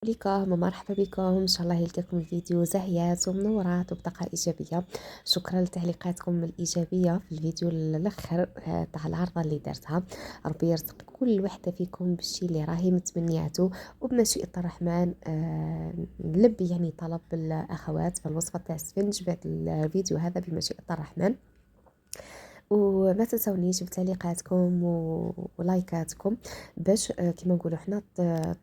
عليكم ومرحبا بكم ان شاء الله يلقاكم الفيديو زاهيات ومنورات وبطاقه ايجابيه. شكرا لتعليقاتكم الايجابيه في الفيديو الاخر تاع العرضه اللي درتها. ربي يرزق كل وحده فيكم بالشي اللي راهي متمنياته وبمشيئه الرحمن. نلبي يعني طلب الاخوات في الوصفه تاع السفنج بعد الفيديو هذا بمشيئه الرحمن. وما تنسونيش بتعليقاتكم ولايكاتكم باش كما نقولوا حنا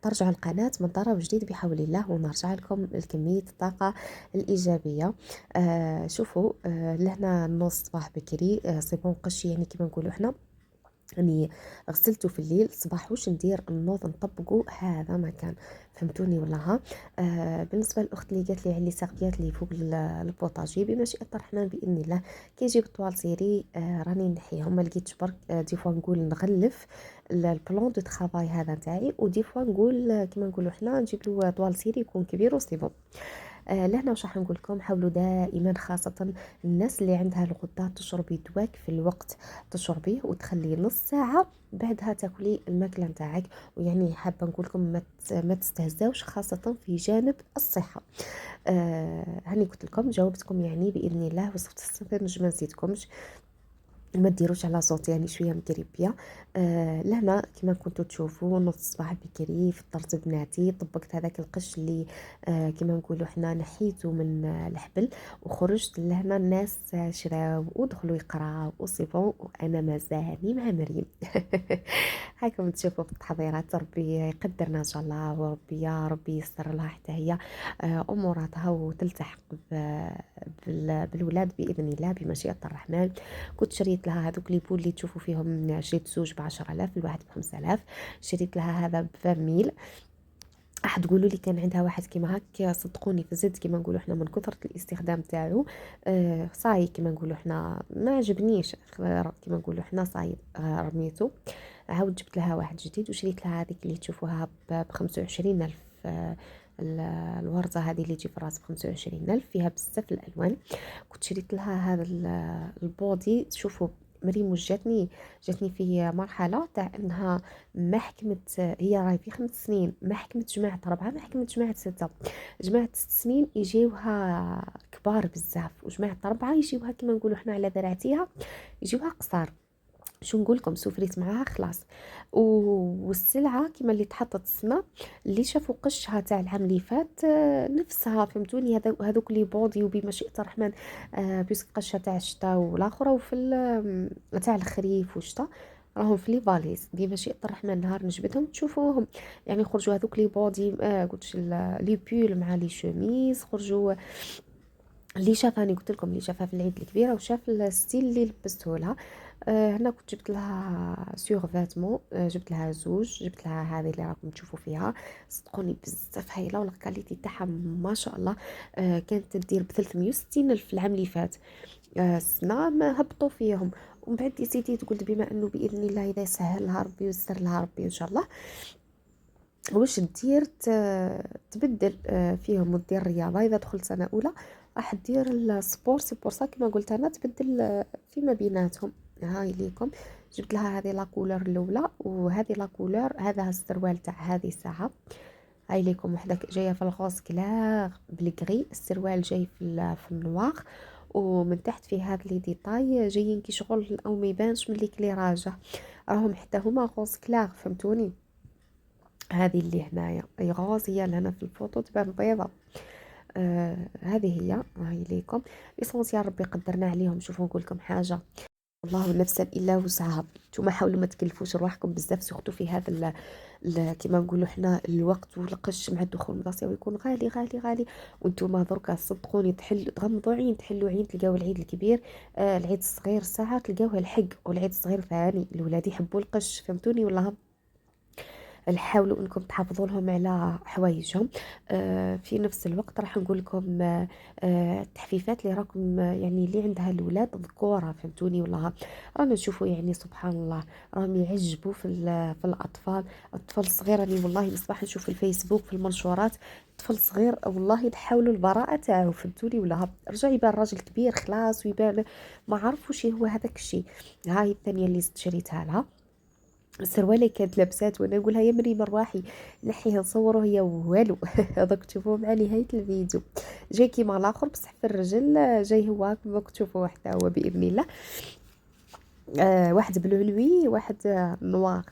ترجعوا القناه من ضرب جديد بحول الله ونرجع لكم الكميه الطاقه الايجابيه. شوفوا، لهنا نص صباح بكري، سي بون قش يعني كما نقولوا حنا. راني غسلته في الليل صباح واش ندير نوض نطبقوا هذا ما كان. فهمتوني ولا ها؟ بالنسبه للاخت اللي قالت لي على ساقيات لي فوق البوطاجي بمشيئه الرحمن باذن الله كي يجيب طوال سيري راني نحيهم. ما لقيتش برك دي فوا نقول نغلف البلان دو ترافاي هذا تاعي، ودي فوا نقول كما نقولوا حنا نجيب له طوال سيري يكون كبير وسي بون. لهنا واش راح نقول لكم، حاولوا دائما خاصة الناس اللي عندها الغدة تشربي دواك في الوقت، تشربيه وتخليه نص ساعة بعدها تاكلي الماكلة نتاعك. ويعني حابة نقول لكم ما تستهزاوش خاصة في جانب الصحة. هاني قلت لكم جاوبتكم يعني بإذن الله. وصفة السفنج ما نسيتكمش، ما ديروش على صوت يعني شويه مكريبيه. لهنا كما كنتو تشوفوا نص صباح بكري فطرت بناتي، طبقت هذاك القش اللي كما نقولوا حنا نحيته من الحبل وخرجت لهنا. الناس شراو ودخلوا يقراو وصيبون وانا مازالني مع مريم. هاكم تشوفوا في التحضيرات. ربي يقدرنا ان شاء الله، وربي يا ربي يسر لها حتى هي اموراتها وتلتحق بالولاد باذن الله بمشيئه الرحمن. كنت شريت لها هذوك لي بول اللي تشوفوا فيهم، شريت زوج ب10,000 الواحد ب5,000. شريت لها هذا ب20 ميل. راح تقولوا لي كان عندها واحد كيما هكا، صدقوني في الزد كيما نقولوا احنا من كثره الاستخدام تاعو صاي كيما نقولوا احنا ما عجبنيش كيما نقولوا احنا صاي، رميته. عاود جبت لها واحد جديد وشريت لها هذيك اللي تشوفوها ب25,000. الوردة هذه اللي تجي في الراس ب25,000، فيها بزاف الألوان. كنت شريت لها هذا البودي. تشوفوا مريم وش جاتني في مرحلة تاع انها ما حكمت، هي راهي في 5 سنين ما حكمت جماعة 4، ما حكمت جماعة 6. جماعة 6 سنين يجيوها كبار بزاف، وجماعة 4 يجيوها كما نقولوا حنا على ذرعتيها يجيوها قصار. شو نقولكم، سفريت معاها خلاص. والسلعه كما اللي تحطت السما اللي شافوا قشها تاع العام اللي فات نفسها. فهمتوني؟ هذوك لي بودي وبمشيئه الرحمن. بيسك قشها تاع الشتاء والاخره وفي تاع الخريف والشتاء راهم في لي فاليز بمشيئه الرحمن. نهار نجبدهم تشوفوهم يعني خرجوا هذوك لي بودي، قلتش لي بول مع لي شوميز خرجوا. اللي شافها انا قلت لكم اللي شافها في العيد الكبيره وشاف الستيل اللي لبسته لها. هنا كنت جبت لها سيغ فاتمون، جبت لها زوج، جبت لها هذه اللي راكم تشوفوا فيها. صدقوني بزاف هايله والكاليتي تاعها ما شاء الله. كانت تدير ب360 الف العام اللي فات. السنه ما هبطوا فيهم. ومن بعد يا سيدي تقول بما انه باذن الله اذا سهل لها ربي ويسر لها ربي ان شاء الله واش دير تبدل فيهم ودير الرياضه. اذا دخلت سنه اولى راح دير السبور، سي بور سا كما قلت انا تبدل فيما بيناتهم. هاي ليكم جبت لها هذه لا كولور الاولى وهذه لا كولور. هذا السروال تاع هذه الساعه. هاي ليكم وحده جايه في الغوز كلاغ بالكري، السروال جاي في النواغ، ومن تحت فيه هاد لي ديتاي جايين كي شغل او ما يبانش من لي راجع. راهم حتى هما غوز كلاغ. فهمتوني؟ هذه اللي هنايا اي غاز هي لهنا في الفوطو تبان بيضة. هذه هي هاي ليكم ليسونسيال. ربي قدرنا عليهم. شوفوا نقول لكم حاجه، والله نفسا الا وسعها. نتوما حاولوا ما تكلفوش رواحكم بزاف سورتو في هذا كما نقولوا حنا الوقت والقش مع الدخول المدرسي ويكون غالي غالي غالي. وانتوما دركا صدقوني تغمضوا عين تحلوا عين تلقاو العيد الكبير، العيد الصغير ساعه تلقاوه الحق، والعيد الصغير ثاني الولاد يحبوا القش. فهمتوني ولا؟ حاولوا انكم تحافظوا لهم على حوايجهم. في نفس الوقت راح نقول لكم التحفيفات اللي راكم يعني اللي عندها الاولاد ذكوره. فهمتوني ولا؟ رانا نشوفوا يعني سبحان الله راهم يعجبوا في الاطفال. الطفل الصغير راني والله مصباح نشوف في الفيسبوك في المنشورات طفل صغير والله نحاولوا البراءه تاعو. فهمتوني ولا؟ رجع يبان راجل كبير خلاص ويبان ما عرفوش هو هذاك الشيء. هاي الثانيه اللي شريتها لها. السروالة كانت لابسات وانا نقولها يا مريم الراحي نحيه نصوره هي والو. هذاك تشوفوه مع نهاية الفيديو. جاي كيما الاخر بصح في الرجل جاي هو كما تشوفوه حتى هو باذن الله. واحد بلو نوي واحد نوار.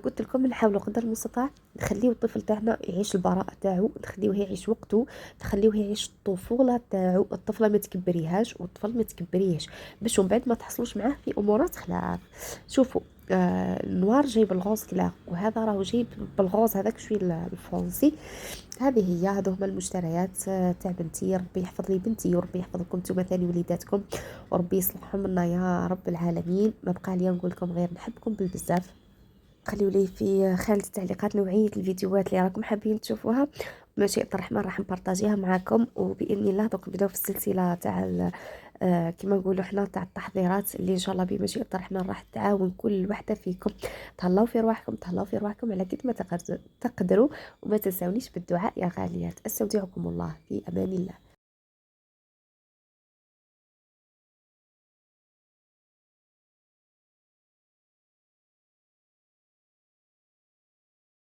قلت لكم نحاولوا قدر المستطاع نخليو الطفل تاعنا يعيش البراءه تاعو، نخليوه يعيش وقته، نخليوه يعيش الطفوله تاعو. الطفله ما تكبريهاش والطفل ما تكبريهش باش من بعد ما تحصلوش معاه في امورات خلاف. شوفوا النوار جاي بالغوز كلا، وهذا راهو جاي بالغوز هذاك شوي الفرنسي. هذه هي، هذو هما المشتريات تاع بنتي. ربي يحفظ لي بنتي وربي يحفظكم نتوما ثاني وليداتكم وربي يصلحهم لنا يا رب العالمين. ما بقى لي نقول لكم غير نحبكم بالبزاف. خليوا لي في خانة التعليقات نوعية الفيديوهات اللي راكم حابين تشوفوها، بمشيئة الرحمن راح نبارطاجيها معاكم. وبإذن الله دوك نبداو في السلسلة تاع كما نقولوا حنا تاع التحضيرات اللي ان شاء الله بمشيئة الرحمن راح تعاون كل وحده فيكم. تهلاو في رواحكم، تهلاو في رواحكم على قد ما تقدروا، وما تنساونيش بالدعاء يا غاليات. استودعكم الله في امان الله.